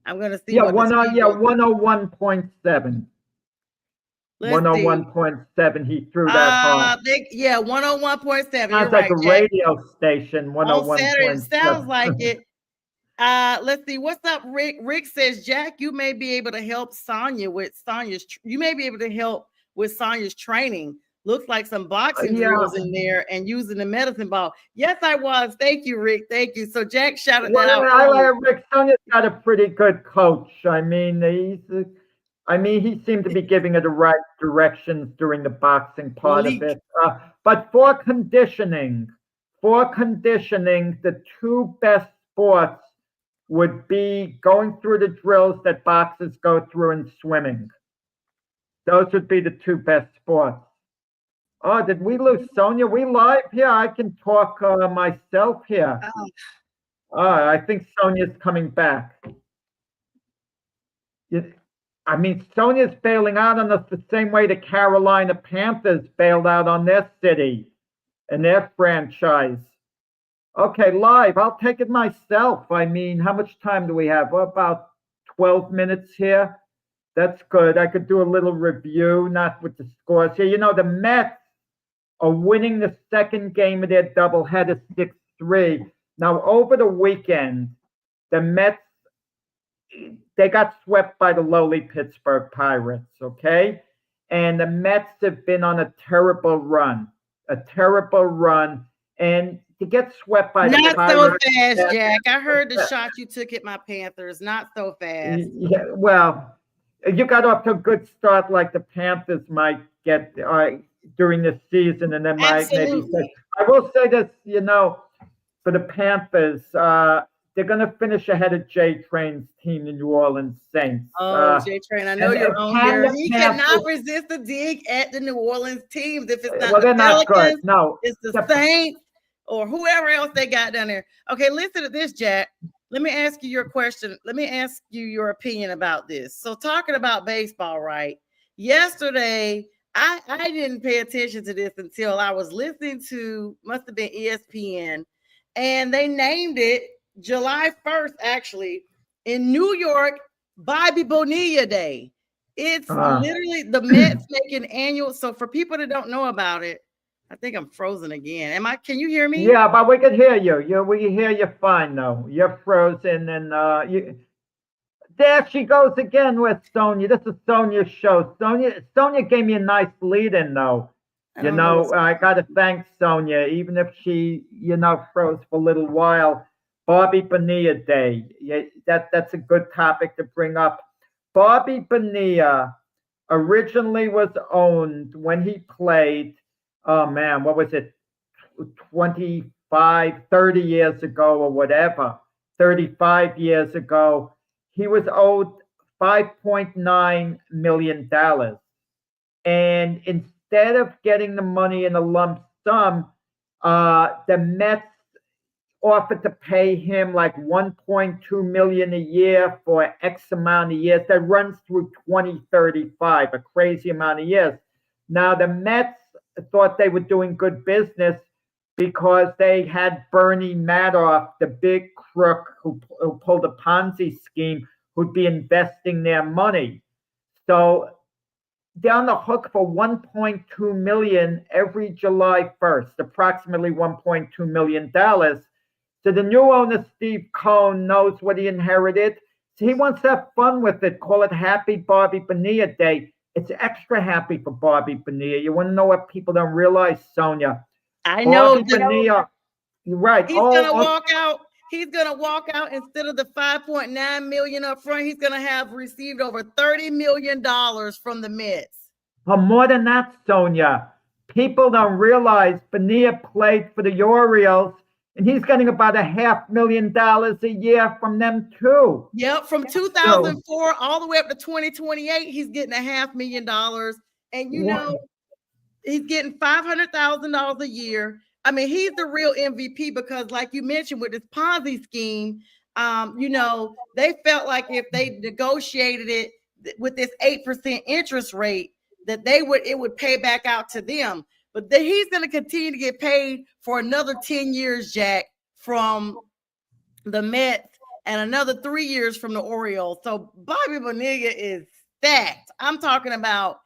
I'm gonna see. Yeah, 101.7. 101.7. He threw that hard. 101.7. You're Sounds like right, a Jack. radio station. On Saturday, it 101.7. sounds like it. Let's see. What's up, Rick? Rick says, Jack, you may be able to help Sonya with Sonya's. You may be able to help with Sonya's training. Looks like some boxing drills in there and using the medicine ball. Yes, I was. Thank you, Rick. Thank you. So Jack shouted that out. I like Rick. Sonya's got a pretty good coach. I mean, he seemed to be giving her the right directions during the boxing part of it. But for conditioning, the two best sports would be going through the drills that boxers go through and swimming. Those would be the two best sports. Oh, did we lose Sonya? We live here? I can talk myself here. I think Sonya's coming back. I mean, Sonya's bailing out on us the same way the Carolina Panthers bailed out on their city and their franchise. Okay, live. I'll take it myself. I mean, how much time do we have? Well, about 12 minutes here. That's good. I could do a little review, not with the scores here. The Mets are winning the second game of their doubleheader 6-3. Now, over the weekend, the Mets, they got swept by the lowly Pittsburgh Pirates, okay? And the Mets have been on a terrible run. And to get swept by the Pirates. Not so fast, Jack. I heard the shot you took at my Panthers. Not so fast. Yeah, well, you got off to a good start like the Panthers might get during the season, and then might maybe say, I will say this, for the Panthers, they're going to finish ahead of J Train's team, the New Orleans Saints. J Train, I know you're on here. He cannot resist a dig at the New Orleans teams if it's not the Pelicans, good. No, it's the Saints or whoever else they got down there. Okay, listen to this, Jack. Let me ask you your question. Let me ask you your opinion about this. So talking about baseball, right? Yesterday, I didn't pay attention to this until I was listening to, must have been ESPN, and they named it July 1st, actually, in New York, Bobby Bonilla Day. It's literally the Mets making annual. So for people that don't know about it, I think I'm frozen again. Can you hear me? Yeah, but we can hear you. We hear you fine, though. You're frozen, and there she goes again with Sonya. This is Sonya's show. Sonya gave me a nice lead-in, though. I got to thank Sonya, even if she, froze for a little while. Bobby Bonilla Day. Yeah, that's a good topic to bring up. Bobby Bonilla originally was owned when he played, what was it, 30 years ago or whatever, 35 years ago. He was owed $5.9 million. And instead of getting the money in a lump sum, the Mets offered to pay him like $1.2 million a year for X amount of years. That runs through 2035, a crazy amount of years. Now, the Mets thought they were doing good business because they had Bernie Madoff, the big crook who pulled a Ponzi scheme, who'd be investing their money. So they're on the hook for $1.2 million every July 1st, approximately $1.2 million. So the new owner, Steve Cohen, knows what he inherited. So he wants to have fun with it. Call it Happy Bobby Bonilla Day. It's extra happy for Bobby Bonilla. You want to know what people don't realize, Sonya? I know. Bobby Bonilla, you're right. He's gonna walk out. He's gonna walk out instead of the $5.9 million up front. He's gonna have received over $30 million from the Mets. More than that, Sonya. people don't realize Bonilla played for the Orioles, and he's getting about $500,000 a year from them too. Yep, from 2004 all the way up to 2028, he's getting $500,000. And you know, he's getting $500,000 a year. I mean, he's the real MVP because, like you mentioned, with this Ponzi scheme, you know, they felt like if they negotiated it with this 8% interest rate, that it would pay back out to them. But he's going to continue to get paid for another 10 years, Jack, from the Mets and another 3 years from the Orioles. So Bobby Bonilla is stacked. I'm talking about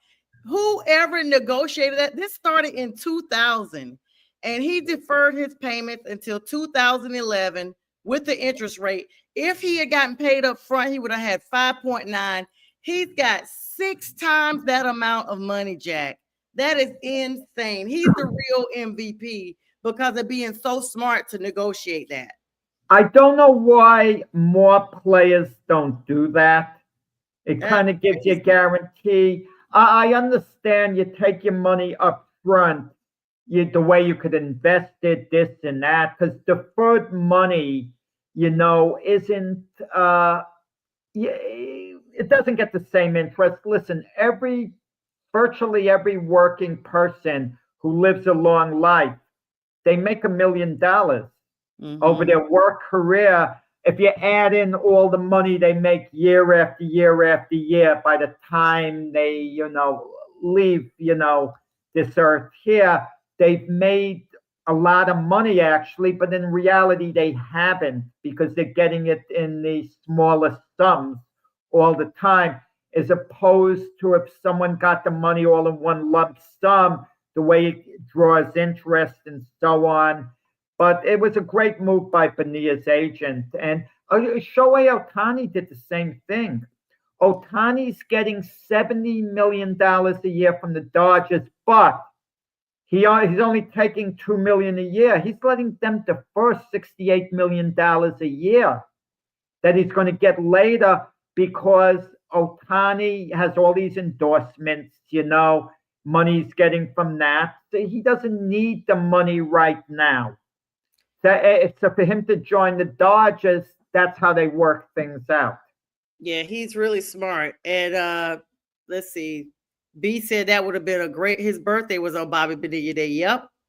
whoever negotiated that. This started in 2000, and he deferred his payments until 2011 with the interest rate. If he had gotten paid up front, he would have had 5.9. He's got 6 times that amount of money, Jack. That is insane. He's the real MVP because of being so smart to negotiate that. I don't know why more players don't do that. It kind of gives you a guarantee. I understand you take your money up front, the way you could invest it, this and that, because deferred money, you know, isn't, it doesn't get the same interest. Listen, virtually every working person who lives a long life, they make $1 million over their work career. If you add in all the money they make year after year after year, by the time they, you know, leave, you know, this earth here, they've made a lot of money actually, but in reality they haven't, because they're getting it in the smallest sums all the time, as opposed to if someone got the money all in one lump sum, the way it draws interest and so on. But it was a great move by Bonilla's agent. And Shohei Ohtani did the same thing. Ohtani's getting $70 million a year from the Dodgers, but he's only taking $2 million a year. He's letting them defer $68 million a year that he's going to get later, because Ohtani has all these endorsements, you know, money's getting from that. He doesn't need the money right now. So for him to join the Dodgers, that's how they work things out. Yeah, he's really smart. And let's see. B said that would have been his birthday was on Bobby Bonilla Day.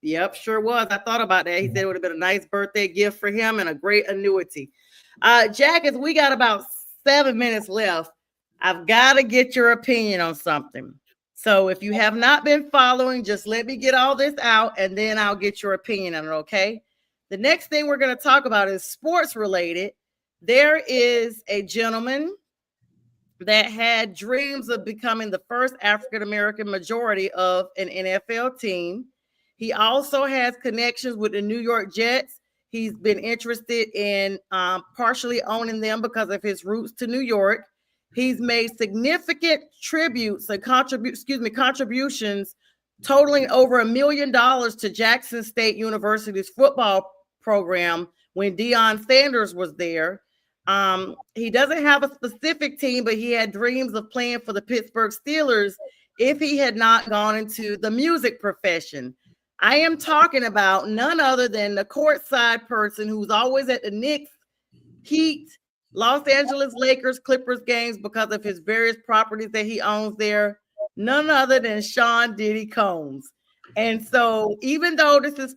Yep, sure was. I thought about that. He said it would have been a nice birthday gift for him and a great annuity. Jack, as we got about 7 minutes left, I've got to get your opinion on something. So if you have not been following, just let me get all this out and then I'll get your opinion on it, okay? The next thing we're going to talk about is sports related. There is a gentleman that had dreams of becoming the first African-American majority of an NFL team. He also has connections with the New York Jets. He's been interested in partially owning them because of his roots to New York. He's made significant contributions totaling over $1 million to Jackson State University's football program when Deion Sanders was there. He doesn't have a specific team, but he had dreams of playing for the Pittsburgh Steelers if he had not gone into the music profession. I am talking about none other than the courtside person who's always at the Knicks, Heat, Los Angeles Lakers, Clippers games because of his various properties that he owns there. None other than Sean Diddy Combs. And so even though this is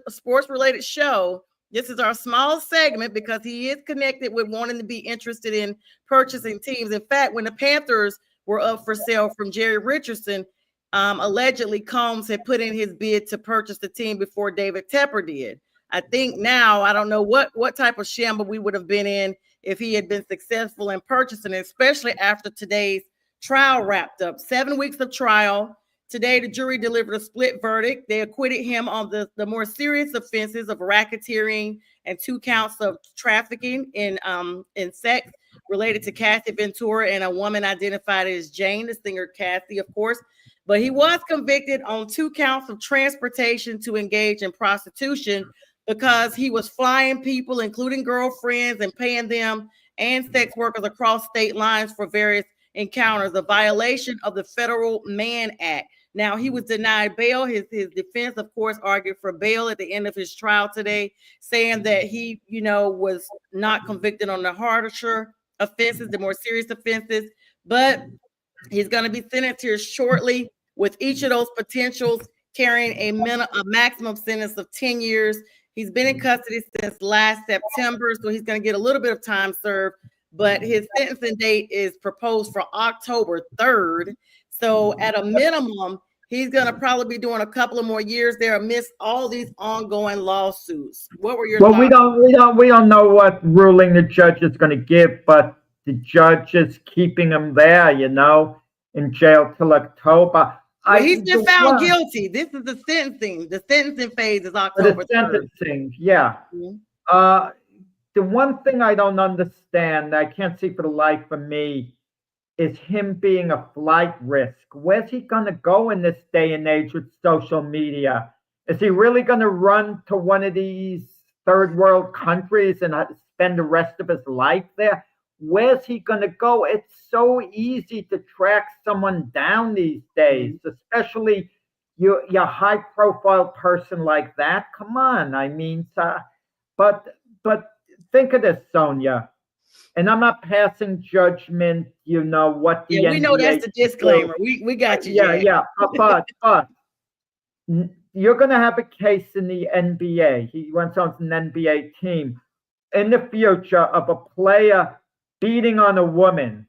sports related show, this is our small segment because he is connected with wanting to be interested in purchasing teams. In fact, when the Panthers were up for sale from Jerry Richardson, allegedly Combs had put in his bid to purchase the team before David Tepper did. I think now, I don't know what type of shamble we would have been in if he had been successful in purchasing it, especially after today's trial wrapped up. 7 weeks of trial. Today, the jury delivered a split verdict. They acquitted him on the more serious offenses of racketeering and 2 counts of trafficking in sex related to Kathy Ventura and a woman identified as Jane, the singer Kathy, of course. But he was convicted on 2 counts of transportation to engage in prostitution because he was flying people, including girlfriends, and paying them and sex workers across state lines for various encounters, a violation of the Federal Mann Act. Now, he was denied bail. His defense, of course, argued for bail at the end of his trial today, saying that he, was not convicted on the harsher offenses, the more serious offenses, but he's going to be sentenced here shortly, with each of those potentials carrying a maximum sentence of 10 years. He's been in custody since last September, so he's going to get a little bit of time served, but his sentencing date is proposed for October 3rd. So at a minimum, he's going to probably be doing a couple of more years there amidst all these ongoing lawsuits. What were your thoughts? We don't know what ruling the judge is going to give, but the judge is keeping him there, in jail till October. He's been found guilty. This is the sentencing. The sentencing phase is October 3rd. The sentencing, yeah. Mm-hmm. The one thing I don't understand, I can't see for the life of me, is him being a flight risk. Where's he going to go in this day and age with social media? Is he really going to run to one of these third world countries and spend the rest of his life there? Where's he going to go? It's so easy to track someone down these days, especially you're a high profile person like that. Come on. I mean, but think of this, Sonia. And I'm not passing judgment, what the NBA we know that's the disclaimer. We got you. Yeah. But you're going to have a case in the NBA. He went on an NBA team in the future of a player beating on a woman,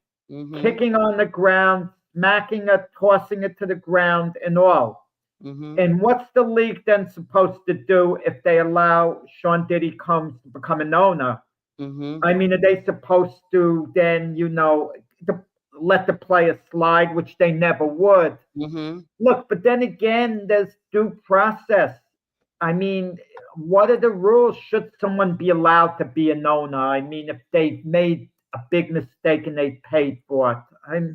kicking on the ground, smacking her, tossing it to the ground, and all. And what's the league then supposed to do if they allow Sean Diddy Combs to become an owner? I mean, are they supposed to then, let the player slide, which they never would? Look, but then again, there's due process. I mean, what are the rules? Should someone be allowed to be an owner? I mean, if they've made a big mistake and they paid for it.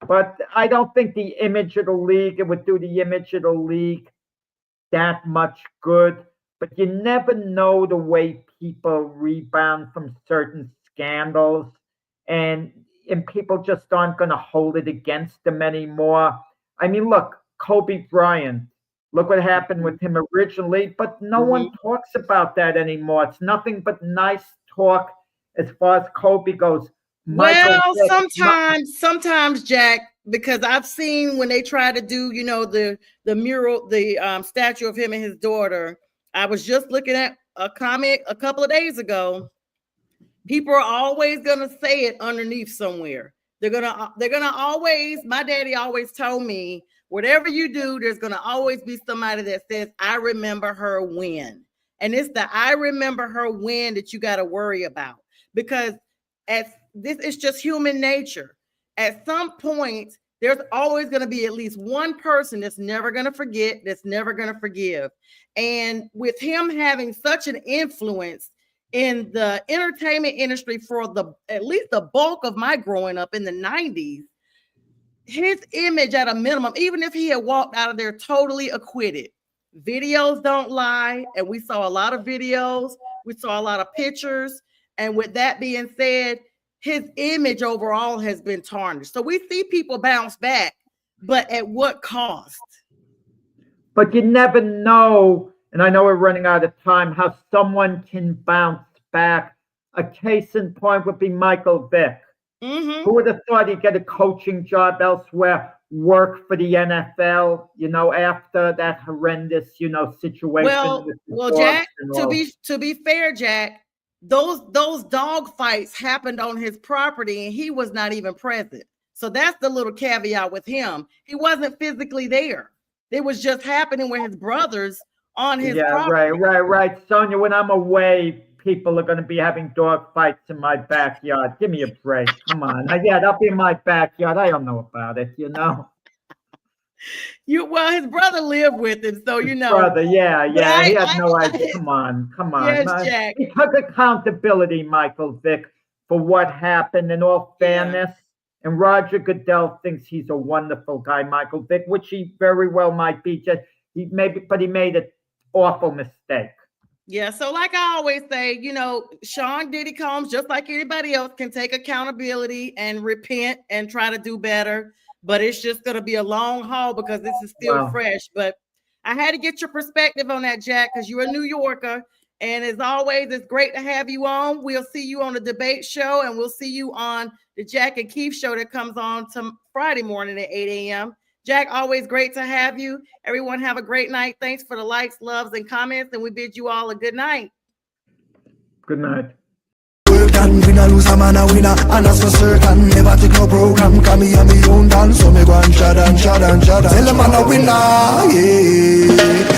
But I don't think the image of the league, it would do the image of the league that much good. But you never know the way people rebound from certain scandals, and people just aren't going to hold it against them anymore. I mean, look, Kobe Bryant, look what happened with him originally, but no one talks about that anymore. It's nothing but nice talk as far as Kobe goes. Sometimes, Jack, because I've seen when they try to do, the mural, the statue of him and his daughter. I was just looking at a comment a couple of days ago. People are always gonna say it underneath somewhere. They're gonna always. My daddy always told me, whatever you do, there's gonna always be somebody that says, "I remember her when," and it's the "I remember her when" that you got to worry about, because this is just human nature. At some point, there's always going to be at least one person that's never going to forget, that's never going to forgive. And with him having such an influence in the entertainment industry for at least the bulk of my growing up in the 90s, his image at a minimum, even if he had walked out of there totally acquitted, videos don't lie. And we saw a lot of videos. We saw a lot of pictures. And with that being said, his image overall has been tarnished. So we see people bounce back, but at what cost? But you never know, and I know we're running out of time, how someone can bounce back. A case in point would be Michael Vick. Who would have thought he'd get a coaching job elsewhere, work for the NFL, after that horrendous, situation. Well, Jack, to be fair, Jack, those dog fights happened on his property and he was not even present. So that's the little caveat with him. He wasn't physically there. It was just happening with his brothers on his property. Right. Sonia, when I'm away, people are going to be having dog fights in my backyard. Give me a break. Come on. That'll be in my backyard. I don't know about it, His brother lived with him, so Brother, yeah. He had no idea. Come on. Yes, Jack. He took accountability, Michael Vick, for what happened, in all fairness. Yeah. And Roger Goodell thinks he's a wonderful guy, Michael Vick, which he very well might be. But he made an awful mistake. Yeah, so like I always say, Sean Diddy Combs, just like anybody else, can take accountability and repent and try to do better. but it's just going to be a long haul because this is still fresh. But I had to get your perspective on that, Jack, because you're a New Yorker. And as always, it's great to have you on. We'll see you on the debate show, and we'll see you on the Jack and Keith show that comes on Friday morning at 8 a.m. Jack, always great to have you. Everyone have a great night. Thanks for the likes, loves, and comments, and we bid you all a good night. Good night. Can win a lose a man a winner, and that's for certain. Never take no program, come me and me own dance. So me go and shut and shut and shut. Tell them man a winner, yeah.